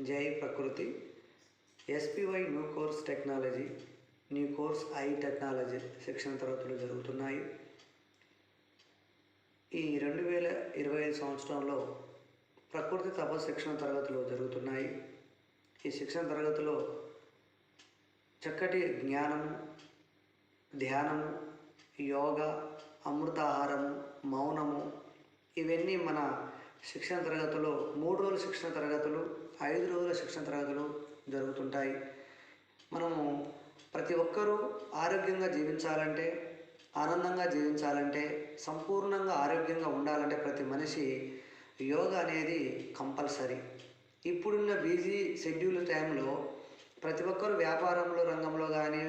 జై ప్రకృతి SPY new course technology new course I technology శిక్షణ తరగతులు జరుగుతున్నాయి. ఈ 2025 సంవత్సరంలో ప్రకృతి తపస్సు శిక్షణ తరగతులు జరుగుతున్నాయి. ఈ శిక్షణ తరగతిలో చక్కటి జ్ఞానము, ధ్యానము, యోగా, అమృతాహారము, మౌనము ఇవన్నీ మన శిక్షణ తరగతిలో 3 రోజుల శిక్షణ తరగతులు, 5 రోజుల శిక్షణ తరగతులు జరుగుతుంటాయి. మనము ప్రతి ఒక్కరూ ఆరోగ్యంగా జీవించాలంటే, ఆనందంగా జీవించాలంటే, సంపూర్ణంగా ఆరోగ్యంగా ఉండాలంటే ప్రతి మనిషి యోగా అనేది కంపల్సరీ. ఇప్పుడున్న బిజీ షెడ్యూల్ టైంలో ప్రతి ఒక్కరు వ్యాపారంలో రంగంలో కానీ,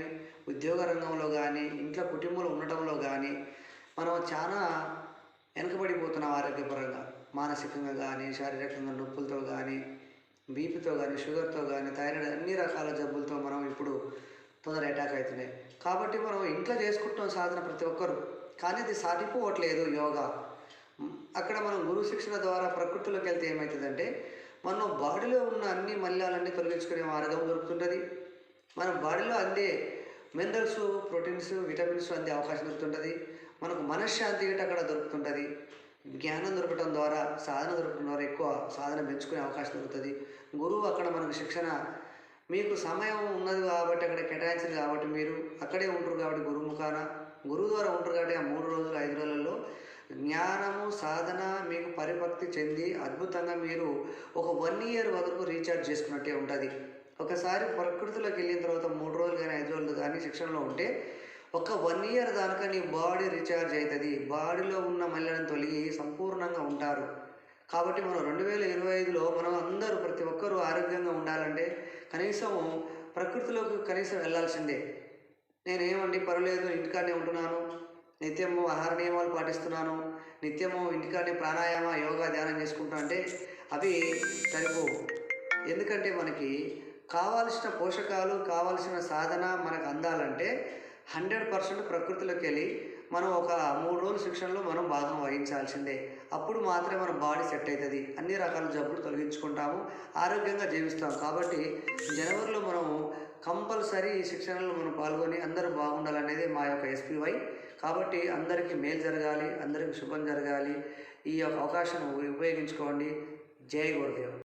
ఉద్యోగ రంగంలో కానీ, ఇంట్లో కుటుంబంలో ఉండటంలో కానీ మనం చాలా వెనకబడిపోతున్నాం. ఆరోగ్యపరంగా, మానసికంగా కానీ, శారీరకంగా నొప్పులతో కానీ, బీపీతో కానీ, షుగర్తో కానీ, థైరాయిడ్ అన్ని రకాల జబ్బులతో మనం ఇప్పుడు తొందర అటాక్ అవుతున్నాయి. కాబట్టి మనం ఇంట్లో చేసుకుంటాం సాధన ప్రతి ఒక్కరు, కానీ అది సాటిపోవట్లేదు యోగా. అక్కడ మనం గురు శిక్షణ ద్వారా ప్రకృతిలోకి వెళ్తే ఏమవుతుందంటే మనం బాడీలో ఉన్న అన్ని మలినాలన్నీ తొలగించుకునే మార్గం దొరుకుతుంటుంది. మన బాడీలో అందే మినరల్స్, ప్రోటీన్స్, విటమిన్స్ అందే అవకాశం దొరుకుతుంటుంది. మనకు మనశ్శాంతి అక్కడ దొరుకుతుంటుంది. జ్ఞానం దొరకడం ద్వారా, సాధన దొరకడం ద్వారా ఎక్కువ సాధన పెంచుకునే అవకాశం దొరుకుతుంది. గురువు అక్కడ మనకు శిక్షణ, మీకు సమయం ఉన్నది కాబట్టి అక్కడ కేటాయించారు కాబట్టి మీరు అక్కడే ఉంటారు కాబట్టి గురువు ద్వారా ఉంటారు కాబట్టి ఆ 3 రోజులు 5 రోజులలో జ్ఞానము, సాధన మీకు పరిపక్తి చెంది అద్భుతంగా మీరు ఒక 1 year వరకు రీఛార్జ్ చేసుకున్నట్టే ఉంటుంది. ఒకసారి ప్రకృతిలోకి వెళ్ళిన తర్వాత 3 రోజులు కానీ 5 రోజులు కానీ శిక్షణలో ఉంటే ఒక 1 year దాకా నీ బాడీ రీఛార్జ్ అవుతుంది. బాడీలో ఉన్న మలినాలను తొలగి సంపూర్ణంగా ఉంటారు. కాబట్టి మనం 2025లో మనం అందరూ ప్రతి ఒక్కరూ ఆరోగ్యంగా ఉండాలంటే కనీసం ప్రకృతిలోకి కనీసం వెళ్ళాల్సిందే. నేనేమండి పర్వాలేదు, ఇంటికాడనే ఉంటున్నాను, నిత్యము ఆహార నియమాలు పాటిస్తున్నాను, నిత్యము ఇంటికాడనే ప్రాణాయామ, యోగా, ధ్యానం చేసుకుంటున్నా అంటే అవి సరిపోవు. ఎందుకంటే మనకి కావాల్సిన పోషకాలు, కావాల్సిన సాధన మనకు అందాలంటే 100% ప్రకృతిలోకి వెళ్ళి మనం ఒక 3 రోజుల శిక్షణలో మనం భాగం వహించాల్సిందే. అప్పుడు మాత్రమే మన బాడీ సెట్ అవుతుంది. అన్ని రకాల జబ్బులు తొలగించుకుంటాము, ఆరోగ్యంగా జీవిస్తాం. కాబట్టి జనవరిలో మనము కంపల్సరీ ఈ శిక్షణలో మనం పాల్గొని అందరూ బాగుండాలనేది మా యొక్క ఎస్పీవై. కాబట్టి అందరికీ మేలు జరగాలి, అందరికీ శుభం జరగాలి. ఈ యొక్క అవకాశాన్ని ఉపయోగించుకోండి. జై గురుదేవ్.